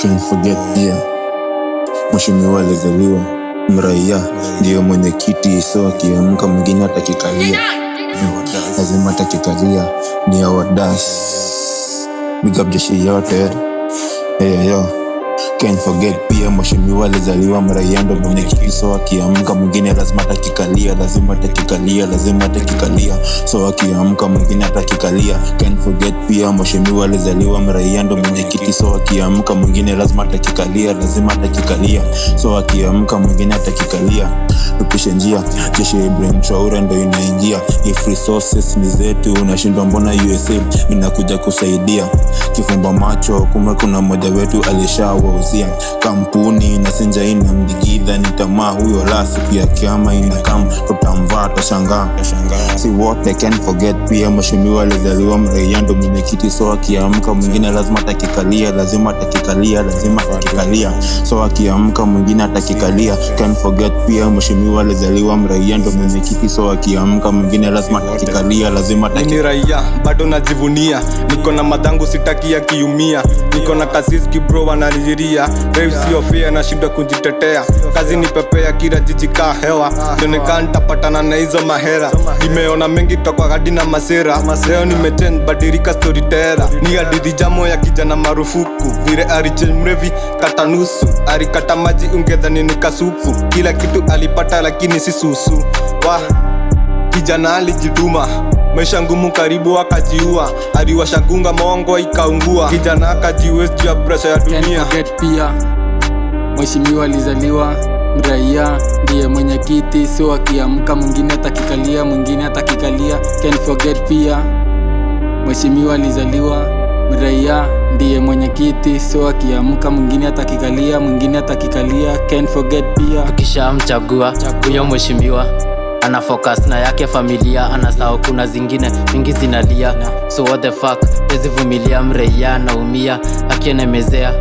Can't forget pia mheshimiwa alizaliwa mraia, ndiyo mwenyekiti, so akiamka mwingine atakikalia, lazima atakikalia, ni our das. Big up jeshi yote. Yo, can't forget pia mheshimiwa alizaliwa mraia, ndo mwenyekiti, so akiamka mwingine lazima atakikalia, lazima atakikalia, lazima atakikalia, so akiamka mwingine atakikalia. Can't forget pia mheshimiwa alizaliwa mraia, ndo mwenyekiti, so akiamka mwingine lazima atakikalia, lazima atakikalia, so akiamka mwingine atakikalia. Tupishe njia, jeshi Ibrahim Traore ndo inaingia. If resources ni zetu, unashindwa mbona USA inakuja kusaidia? Kifumba macho, kumbe kuna mmoja wetu alishawauzia kampuni na senja ina mdigidha, ni tamaa huyo, la siku ya kiama inakam, tutamvaa tashangaa. Si wote can't forget pia mheshimiwa alizaliwa mraia, ndo mwenyekiti, so akiamka mwingine lazima atakikalia, lazima atakikalia, lazima atakikalia, so akiamka mwingine atakikalia. Can't forget pia mheshimiwa alizaliwa mraia, ndo mwenyekiti, so akiamka mwingine lazima atakikalia, lazima atakikalia. Ni raia bado najivunia, niko na madangu sitaki ya kiumia, niko na kasiski bro wananijiria, rave sio fair na shida kujitetea, kazi ni pepea kila jijika hewa, nionekana nitapatana na hizo mahera, nimeona mengi toka hadi na masera, leo nimechange badirika storyteller, ni hadithi jamo ya kijana marufuku, vile alichange mrevi kata nusu, alikata maji ungedhani ni kasupu, kila kitu alipata lakini si susu. Kijana alijituma, maisha ngumu karibu akajiua, aliwashagunga mongo ikaungua, kijana akajiwest ya pressure ya dunia. Can't forget pia mheshimiwa alizaliwa mraia, ndiye mwenyekiti, so akiamka mwingine atakikalia, mwingine atakikalia. Can't forget pia mheshimiwa alizaliwa mraia, ndiye mwenyekiti, so akiamka mwingine atakikalia, mwingine atakikalia. Can't forget pia tukishamchagua huyo mheshimiwa ana focus na yake familia, anasahau kuna zingine mingi zinalia, so what the fuck, ezivumilia mraia anaumia akienemezea,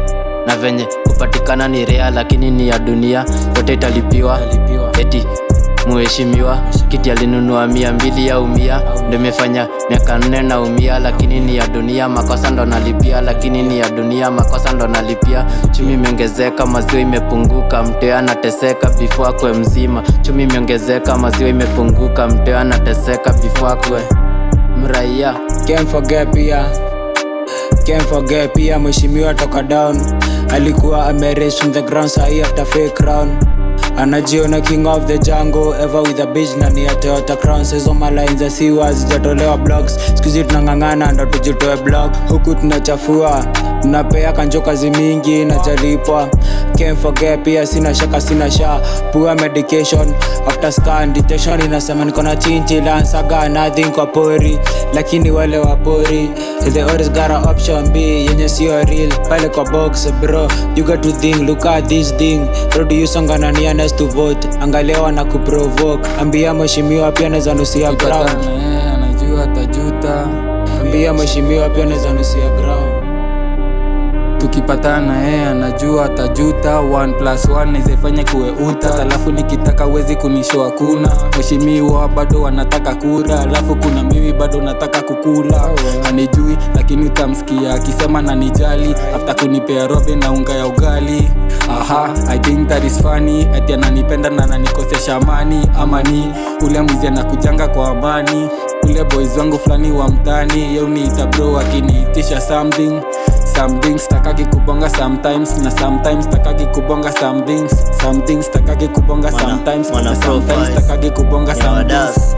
na venye kupatikana ni rea lakini ni ya dunia yote italipiwa. Eti mheshimiwa kiti alinunua 200 ya umia, ndo imefanya miaka 4 na umia, lakini ni ya dunia, makosa ndo nalipia, lakini ni ya dunia, makosa ndo nalipia. Chumi imeongezeka, maziwa imepunguka, mteo anateseka before akwe mzima. Chumi imeongezeka, maziwa imepunguka, mteo anateseka before akwe mraia. Can't forget pia mheshimiwa toka down, alikuwa ameraised from the ground, sahi after fake crown, anajiona king of the jungle, ever with a bitch na ni Toyota Crown. Sezo mala in the siwa zijatolewa blogs, sikuzi tunangangana ndo tujitoe blog, huku tunachafua, tunapea kanjo kazi mingi na jalipwa. Can't forget pia sina shaka sina sha, poor medication after scan detection, inasema niko na chinchi lansaga nothing kwa pori, lakini wale wapori they always got a option B yenye sio real pale kwa box bro. You got to think, look at this thing, road you songa na nianes to vote, angalia na kuprovoke, ambia mheshimiwa pia naweza nusia ground, anajua tajuta, ambia mheshimiwa pia naweza nusia ground. Tukipatana anajua atajuta, 1+1 naizefanya kuwe uta, alafu nikitaka wezi kunishoa kuna mheshimiwa bado wanataka kura, alafu kuna mimi bado nataka kukula. Anijui lakini utamsikia akisema na nijali, after kunipea robe na unga ya ugali. I think that is funny, ati ananipenda na ananikosesha amani, ama ni ule mwizi anakujanga kwa amani, ule boys wangu flani wa mtani, yeu niita bro akiniitisha something takaki kubonga sometimes, na sometimes takaki kubonga some things takaki kubonga sometimes, na sometimes takaki kubonga some things.